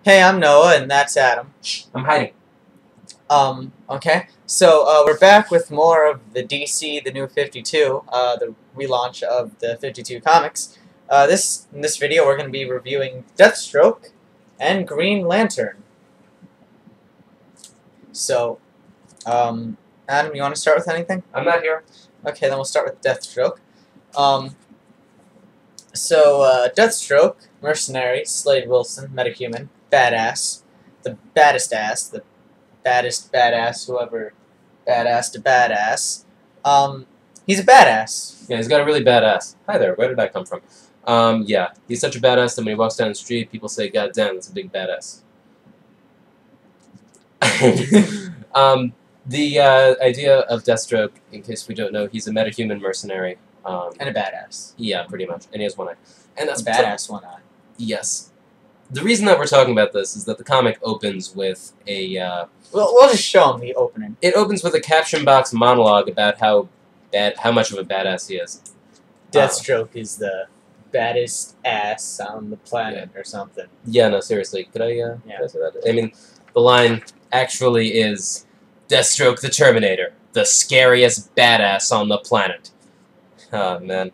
Hey, I'm Noah, and that's Adam. I'm hiding. Okay. So, we're back with more of the DC, the New 52, the relaunch of the 52 comics. In this video, we're going to be reviewing Deathstroke and Green Lantern. So, Adam, you want to start with anything? I'm not here. Okay, then we'll start with Deathstroke. Deathstroke, mercenary, Slade Wilson, metahuman, badass, the baddest ass, the baddest badass, whoever badass to badass. He's a badass. Yeah, he's got a really badass. Hi there, where did I come from? Yeah, he's such a badass that when he walks down the street, people say, "God damn, that's a big badass." The idea of Deathstroke, in case we don't know, he's a metahuman mercenary. And a badass. Yeah, pretty much. And he has one eye. And that's a badass one eye. Yes. The reason that we're talking about this is that the comic opens with a... We'll just show him the opening. It opens with a caption box monologue about how much of a badass he is. Deathstroke is the baddest ass on the planet, or something. Yeah, no, seriously. Could I say that? I mean, the line actually is, Deathstroke the Terminator, the scariest badass on the planet. Oh, man.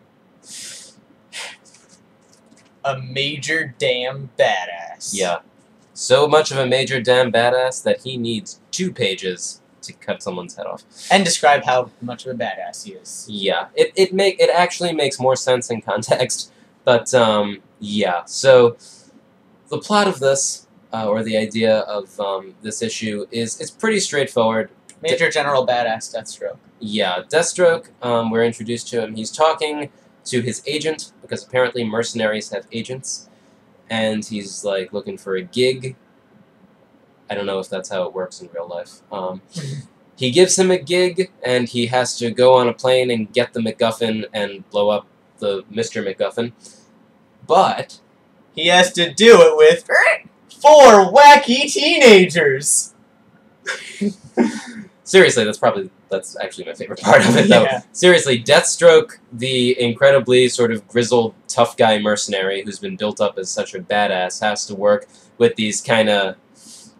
A major damn badass. Yeah. So much of a major damn badass that he needs 2 pages to cut someone's head off. And describe how much of a badass he is. Yeah. It actually makes more sense in context, but, yeah. So, the plot of this, or the idea of, this issue it's pretty straightforward. Major General Badass Deathstroke. Yeah, Deathstroke, we're introduced to him. He's talking to his agent, because apparently mercenaries have agents, and he's, like, looking for a gig. I don't know if that's how it works in real life. He gives him a gig, and he has to go on a plane and get the MacGuffin and blow up the Mr. MacGuffin. But he has to do it with 4 wacky teenagers! Seriously, that's actually my favorite part of it, though. Yeah. Seriously, Deathstroke, the incredibly sort of grizzled, tough guy mercenary who's been built up as such a badass, has to work with these kind of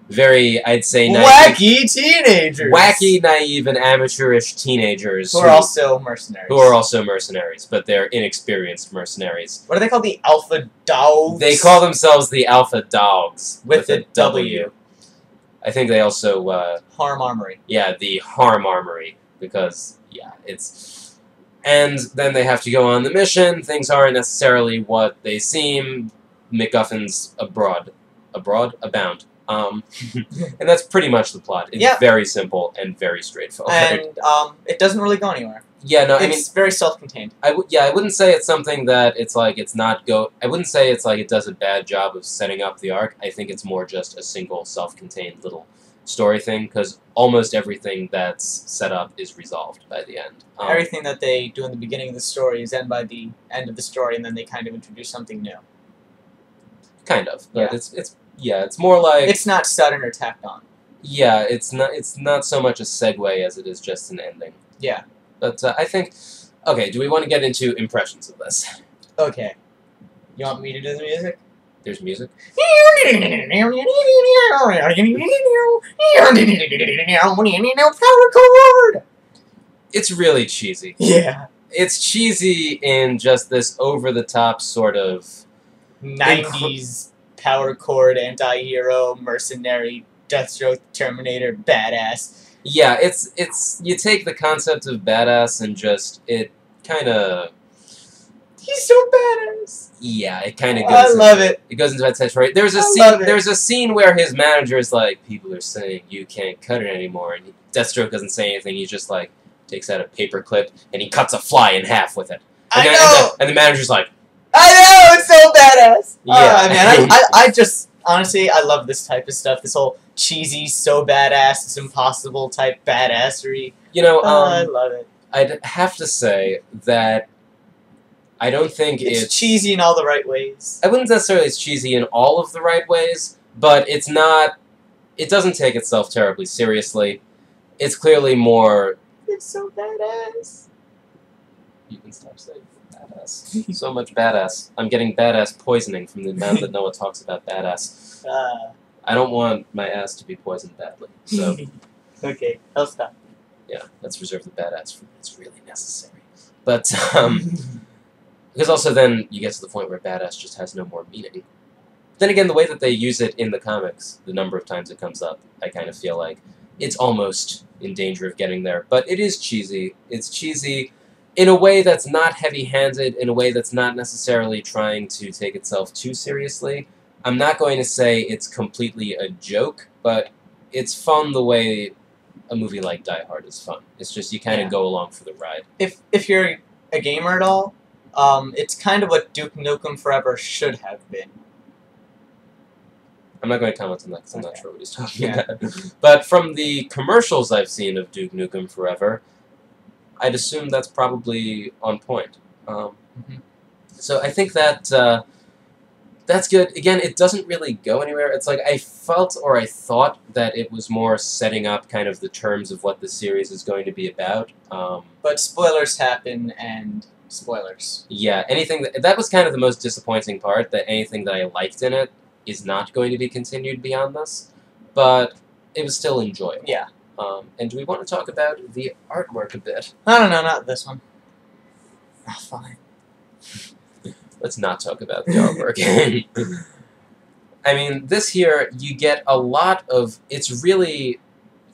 very, I'd say, wacky teenagers! Wacky, naive, and amateurish teenagers. Who are also mercenaries. Who are also mercenaries, but they're inexperienced mercenaries. What are they called? The Alpha Dogs? They call themselves the Alpha Dogs. With a W. I think they also... Harm Armory. Yeah, the Harm Armory, because, yeah, it's... And then they have to go on the mission, things aren't necessarily what they seem, MacGuffins abound. And that's pretty much the plot. It's very simple and very straightforward. And, it doesn't really go anywhere. Yeah, no, I mean... It's very self-contained. I wouldn't say it's something that it's like it's not I wouldn't say it's like it does a bad job of setting up the arc. I think it's more just a single self-contained little story thing, because almost everything that's set up is resolved by the end. Everything that they do in the beginning of the story is end by the end of the story, and then they kind of introduce something new. Kind of. Yeah. It's more like... It's not sudden or tacked on. Yeah, it's not so much a segue as it is just an ending. Yeah. But I think... Okay, do we want to get into impressions of this? Okay. You want me to do the music? There's music? Power chord! It's really cheesy. Yeah. It's cheesy in just this over-the-top sort of... 90s power chord, anti-hero, mercenary, Deathstroke, Terminator, badass. Yeah, it's you take the concept of badass and just, it kind of... He's so badass! Yeah, it kind of goes... I love it. It goes into that territory. There's a scene where his manager is like, people are saying you can't cut it anymore, and Deathstroke doesn't say anything, he just, like, takes out a paper clip, and he cuts a fly in half with it. And the manager's like... I know, it's so badass! Yeah. I just, honestly, I love this type of stuff, this whole cheesy, so badass, it's impossible type badassery. You know, I love it. I'd have to say that I don't think it's cheesy in all the right ways. I wouldn't necessarily say it's cheesy in all of the right ways, but it's not... It doesn't take itself terribly seriously. It's clearly more... It's so badass. You can stop saying badass. So much badass. I'm getting badass poisoning from the amount that Noah talks about badass. I don't want my ass to be poisoned badly. So, okay, I'll stop. yeah, let's reserve the badass for when it's really necessary. But, because also then you get to the point where badass just has no more meaning. Then again, the way that they use it in the comics, the number of times it comes up, I kind of feel like it's almost in danger of getting there. But it is cheesy. It's cheesy in a way that's not heavy-handed, in a way that's not necessarily trying to take itself too seriously. I'm not going to say it's completely a joke, but it's fun the way a movie like Die Hard is fun. It's just you kind of go along for the ride. If you're a gamer at all, it's kind of what Duke Nukem Forever should have been. I'm not going to comment on that because I'm not sure what he's talking about. But from the commercials I've seen of Duke Nukem Forever, I'd assume that's probably on point. So I think that that's good. Again, it doesn't really go anywhere. It's like I felt or I thought that it was more setting up kind of the terms of what the series is going to be about. But spoilers happen, and spoilers. Yeah, anything that was kind of the most disappointing part, that anything that I liked in it is not going to be continued beyond this, but it was still enjoyable. Yeah. And do we want to talk about the artwork a bit? No, not this one. Ah, fine. Let's not talk about the artwork. I mean, this here, you get a lot of... It's really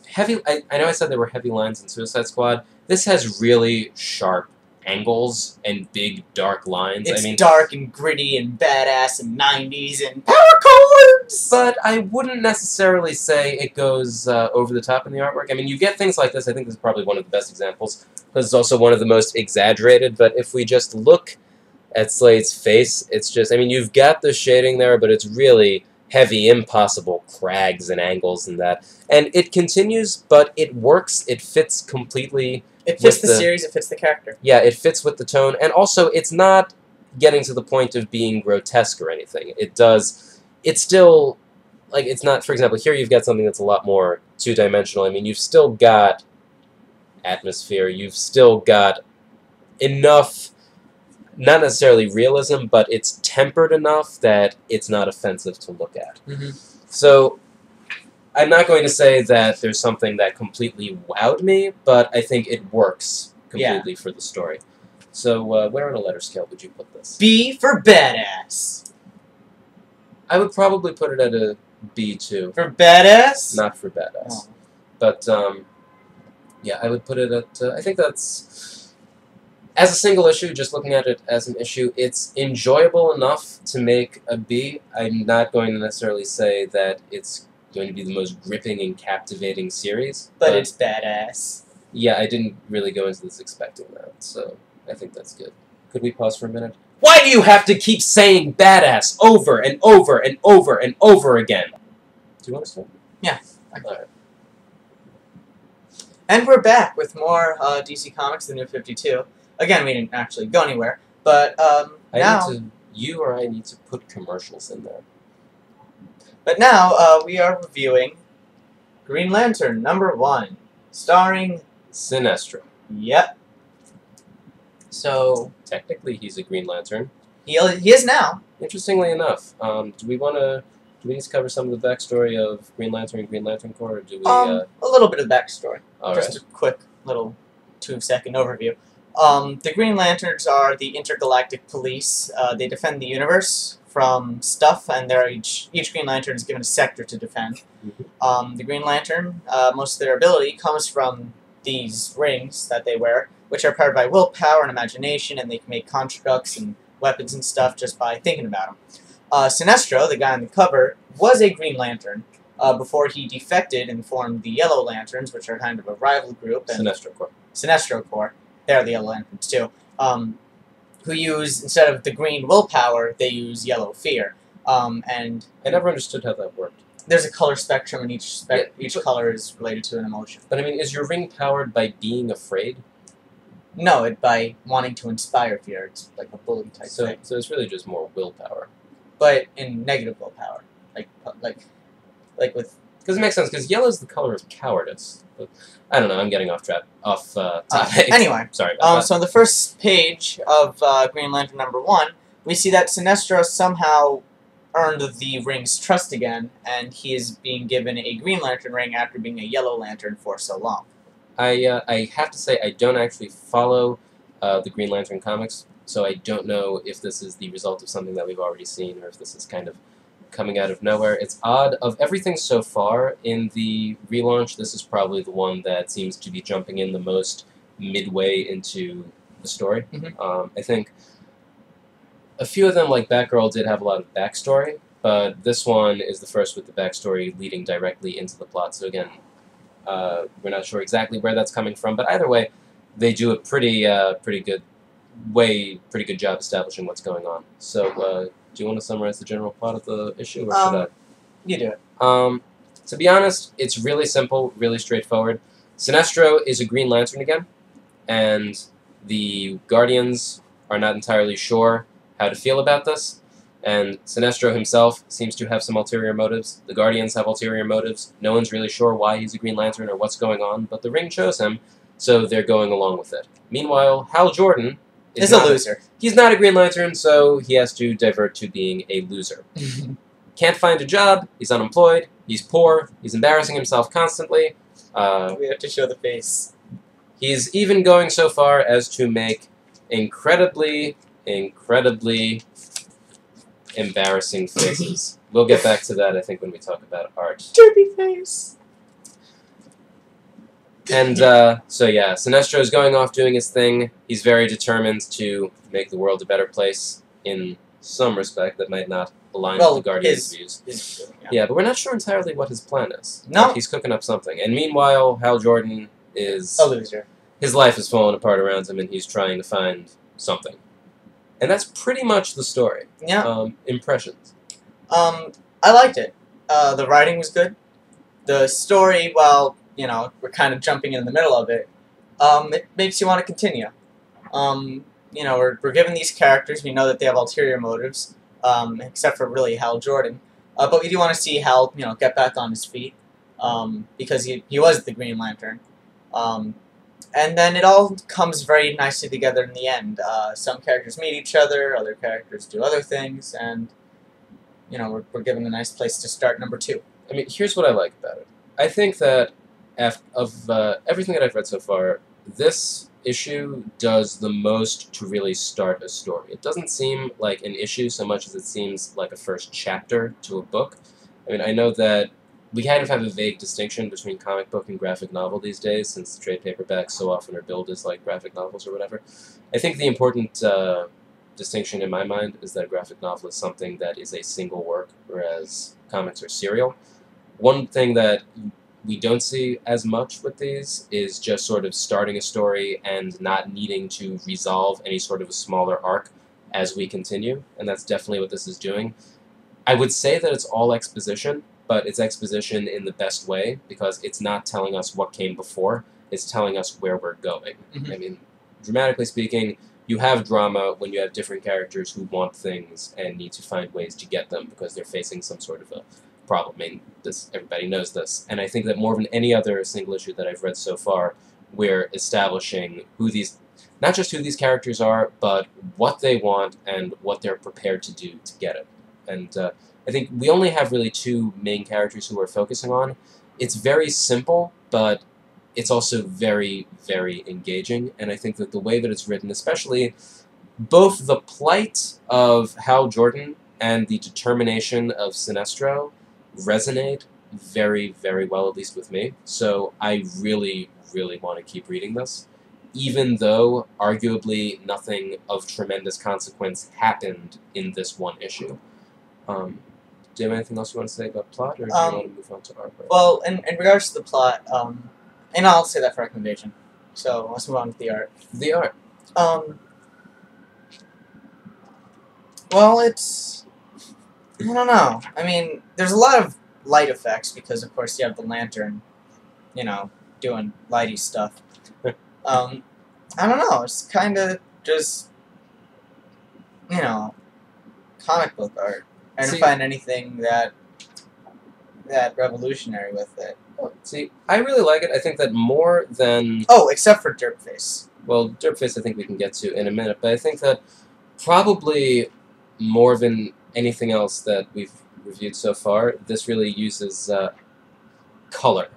heavy... I know I said there were heavy lines in Suicide Squad. This has really sharp angles and big, dark lines. It's I mean, dark and gritty and badass and 90s and power chords! But I wouldn't necessarily say it goes over the top in the artwork. I mean, you get things like this. I think this is probably one of the best examples, because it's also one of the most exaggerated. But if we just look at Slade's face, it's just... I mean, you've got the shading there, but it's really heavy, impossible crags and angles and that. And it continues, but it works. It fits completely... It fits the series, it fits the character. Yeah, it fits with the tone, and also it's not getting to the point of being grotesque or anything. It does... It's still... Like, it's not... For example, here you've got something that's a lot more two-dimensional. I mean, you've still got atmosphere, you've still got enough... Not necessarily realism, but it's tempered enough that it's not offensive to look at. So... I'm not going to say that there's something that completely wowed me, but I think it works completely for the story. So, where on a letter scale would you put this? B for badass. I would probably put it at a B, too. For badass? Not for badass. Oh. But, yeah, I would put it at... I think that's... As a single issue, just looking at it as an issue, it's enjoyable enough to make a B. I'm not going to necessarily say that it's going to be the most gripping and captivating series. But it's badass. Yeah, I didn't really go into this expecting that, so I think that's good. Could we pause for a minute? Why do you have to keep saying badass over and over and over and over again? Do you want to start? Yeah. Alright. And we're back with more DC Comics, the New 52. Again, we didn't actually go anywhere, but now... You or I need to put commercials in there. But now, we are reviewing Green Lantern #1, starring... Sinestro. Yep. So... Technically, he's a Green Lantern. He is now. Interestingly enough, do we need to cover some of the backstory of Green Lantern and Green Lantern Corps, or do we... A little bit of backstory. Alright. Just a quick little 2-second overview. The Green Lanterns are the intergalactic police. They defend the universe from stuff, and each Green Lantern is given a sector to defend. The Green Lantern, most of their ability comes from these rings that they wear, which are powered by willpower and imagination, and they can make constructs and weapons and stuff just by thinking about them. Sinestro, the guy on the cover, was a Green Lantern before he defected and formed the Yellow Lanterns, which are kind of a rival group. And Sinestro Corps. Sinestro Corps. They're the Yellow Lanterns, too. Who use, instead of the green willpower, they use yellow fear. And I never understood how that worked. There's a color spectrum, and each color is related to an emotion. But I mean, is your ring powered by being afraid? No, by wanting to inspire fear. It's like a bully type thing. So it's really just more willpower. But in negative willpower. Like with... Because it makes sense, because yellow is the color of cowardice. But, I don't know, I'm getting off topic. Anyway, sorry about that. So on the first page of Green Lantern #1, we see that Sinestro somehow earned the Ring's trust again, and he is being given a Green Lantern ring after being a Yellow Lantern for so long. I have to say I don't actually follow the Green Lantern comics, so I don't know if this is the result of something that we've already seen or if this is kind of coming out of nowhere. It's odd. Of everything so far in the relaunch, this is probably the one that seems to be jumping in the most midway into the story. I think a few of them, like Batgirl, did have a lot of backstory, but this one is the first with the backstory leading directly into the plot. So again, we're not sure exactly where that's coming from, but either way, they do a pretty good job establishing what's going on. So, do you want to summarize the general plot of the issue, or should I? You do it. To be honest, it's really simple, really straightforward. Sinestro is a Green Lantern again, and the Guardians are not entirely sure how to feel about this, and Sinestro himself seems to have some ulterior motives. The Guardians have ulterior motives. No one's really sure why he's a Green Lantern or what's going on, but the Ring chose him, so they're going along with it. Meanwhile, Hal Jordan is a loser. He's not a Green Lantern, so he has to divert to being a loser. Can't find a job, he's unemployed, he's poor, he's embarrassing himself constantly. We have to show the face. He's even going so far as to make incredibly embarrassing faces. We'll get back to that, I think, when we talk about art. Derpy face! And, so yeah, Sinestro's going off doing his thing. He's very determined to make the world a better place in some respect that might not align with the Guardians' views. Yeah, but we're not sure entirely what his plan is. No. Like, he's cooking up something. And meanwhile, Hal Jordan is a loser. His life is falling apart around him, and he's trying to find something. And that's pretty much the story. Yeah. Impressions. I liked it. The writing was good. The story, well, you know, we're kind of jumping in the middle of it. It makes you want to continue. You know, we're given these characters. We know that they have ulterior motives, except for really Hal Jordan. But we do want to see Hal, you know, get back on his feet, because he was the Green Lantern. And then it all comes very nicely together in the end. Some characters meet each other, other characters do other things, and, you know, we're given a nice place to start number 2. I mean, here's what I like about it. I think that of everything that I've read so far, this issue does the most to really start a story. It doesn't seem like an issue so much as it seems like a first chapter to a book. I mean, I know that we kind of have a vague distinction between comic book and graphic novel these days, since trade paperbacks so often are billed as like graphic novels or whatever. I think the important distinction in my mind is that a graphic novel is something that is a single work, whereas comics are serial. One thing that we don't see as much with these is just sort of starting a story and not needing to resolve any sort of a smaller arc as we continue, and that's definitely what this is doing. I would say that it's all exposition, but it's exposition in the best way, because it's not telling us what came before, it's telling us where we're going. I mean, dramatically speaking, you have drama when you have different characters who want things and need to find ways to get them because they're facing some sort of a problem. I mean, everybody knows this. And I think that more than any other single issue that I've read so far, we're establishing who these, not just who these characters are, but what they want and what they're prepared to do to get it. And I think we only have really 2 main characters who we're focusing on. It's very simple, but it's also very, very engaging. And I think that the way that it's written, especially both the plight of Hal Jordan and the determination of Sinestro, resonate very, very well, at least with me. So I really, really want to keep reading this, even though arguably nothing of tremendous consequence happened in this one issue. Do you have anything else you want to say about plot, or do you want to move on to art? Well, in regards to the plot, and I'll say that for recommendation. So let's move on to the art. The art. Well, it's, I don't know. I mean, there's a lot of light effects because, of course, you have the lantern, you know, doing lighty stuff. I don't know. It's kind of just, you know, comic book art. I didn't find anything that revolutionary with it. See, I really like it. I think that more than... Oh, except for Derpface. Well, Derpface I think we can get to in a minute, but I think that probably more than anything else that we've reviewed so far, this really uses color.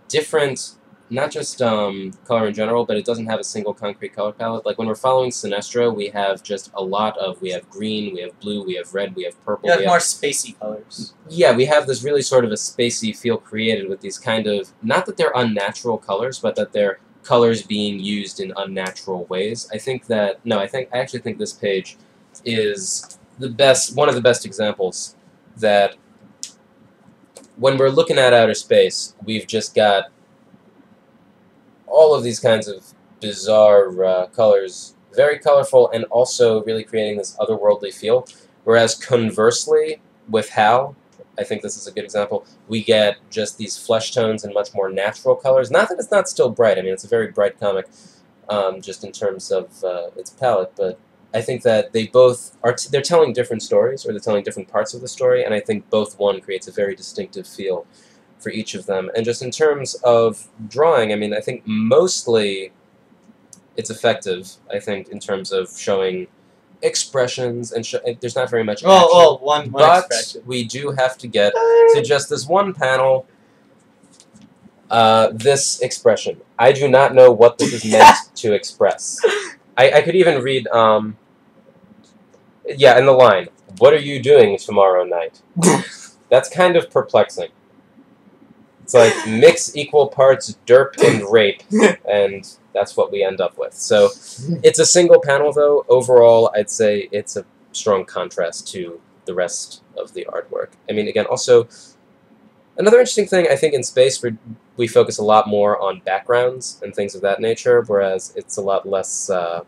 Different, not just color in general, but it doesn't have a single concrete color palette. Like when we're following Sinestro, we have just a lot of, we have green, we have blue, we have red, we have purple. You have more spacey colors. Yeah, we have this really sort of a spacey feel created with these kind of, not that they're unnatural colors, but that they're colors being used in unnatural ways. I actually think this page is one of the best examples that when we're looking at outer space, we've just got all of these kinds of bizarre colors, very colorful, and also really creating this otherworldly feel. Whereas conversely, with Hal, I think this is a good example, we get just these flesh tones and much more natural colors. Not that it's not still bright, I mean, it's a very bright comic, just in terms of its palette, but I think that they both are, they're telling different stories, or they're telling different parts of the story, and I think both one creates a very distinctive feel for each of them. And just in terms of drawing, I mean, I think mostly it's effective, I think, in terms of showing expressions, and there's not very much action. One but expression. We do have to get to just this one panel, this expression. I do not know what this is meant to express. I could even read, yeah, in the line, "What are you doing tomorrow night?" That's kind of perplexing. It's like mix equal parts derp and rape, and that's what we end up with. So it's a single panel, though. Overall, I'd say it's a strong contrast to the rest of the artwork. I mean, again, also, another interesting thing, I think in space, we focus a lot more on backgrounds and things of that nature, whereas it's a lot less, a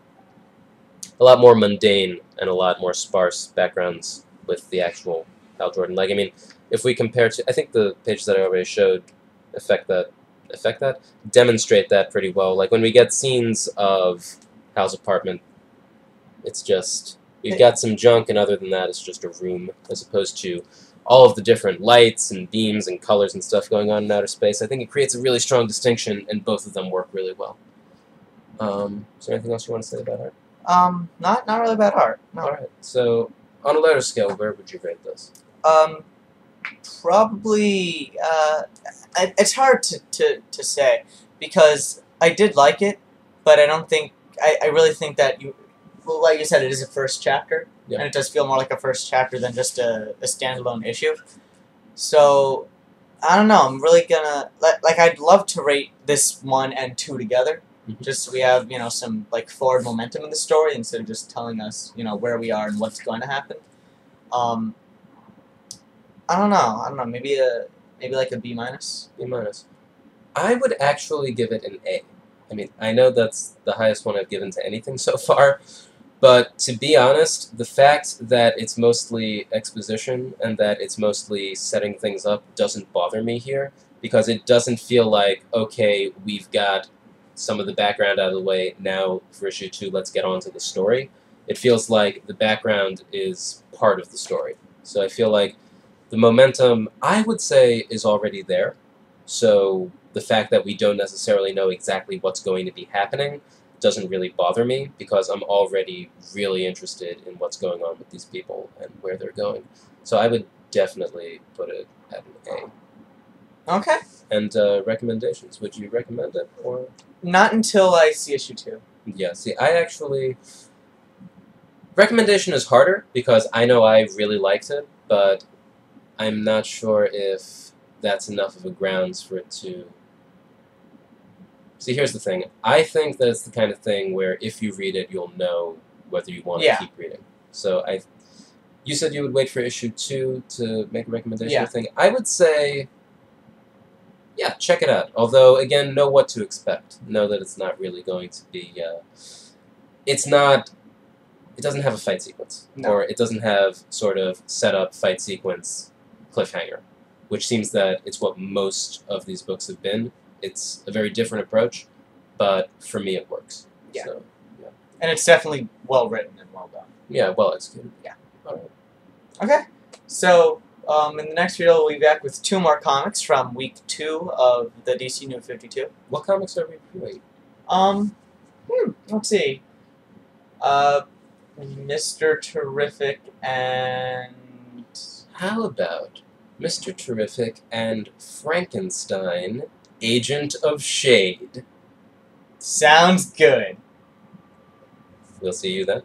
lot more mundane and a lot more sparse backgrounds with the actual Hal Jordan. Like, I mean, if we compare to, I think the pages that I already showed demonstrate that pretty well. Like when we get scenes of Hal's apartment, it's just, we've got some junk, and other than that, it's just a room, as opposed to all of the different lights and beams and colors and stuff going on in outer space. I think it creates a really strong distinction, and both of them work really well. Is there anything else you want to say about art? Not really about art. No. Alright, so on a letter scale, where would you rate this? Probably, it's hard to say, because I did like it, but I don't think, I really think that well, like you said, it is a first chapter, Yep. and it does feel more like a first chapter than just a standalone issue. So, I don't know, I'm really gonna, like I'd love to rate this 1 and 2 together, just so we have, you know, some, like, forward momentum in the story, instead of just telling us, you know, where we are and what's going to happen. I don't know, maybe like a B-. B-. I would actually give it an A. I mean, I know that's the highest one I've given to anything so far, but to be honest, the fact that it's mostly exposition and that it's mostly setting things up doesn't bother me here, because it doesn't feel like, okay, we've got some of the background out of the way, now for issue 2, let's get on to the story. It feels like the background is part of the story. So I feel like the momentum, I would say, is already there. So the fact that we don't necessarily know exactly what's going to be happening doesn't really bother me, because I'm already really interested in what's going on with these people and where they're going. So I would definitely put it at an A. Okay. And recommendations, would you recommend it? Or Not until I see issue 2. yeah, see, I actually... Recommendation is harder, because I know I really liked it, but I'm not sure if that's enough of a grounds for it to... See, here's the thing. I think that it's the kind of thing where if you read it, you'll know whether you want to keep reading. So you said you would wait for issue 2 to make a recommendation. Yeah. Thing. I would say, yeah, check it out. Although, again, know what to expect. Know that it's not really going to be... it's not... It doesn't have a fight sequence. No. Or it doesn't have sort of set-up fight sequence cliffhanger, which seems that it's what most of these books have been. It's a very different approach, but for me it works. Yeah. So, yeah. And it's definitely well written and well done. Yeah, well executed. Yeah. Alright. Okay. So, in the next video we'll be back with 2 more comics from week 2 of the DC New 52. What comics are we reviewing? Let's see. Mr. Terrific and How about Mr. Terrific and Frankenstein, Agent of Shade? Sounds good. We'll see you then.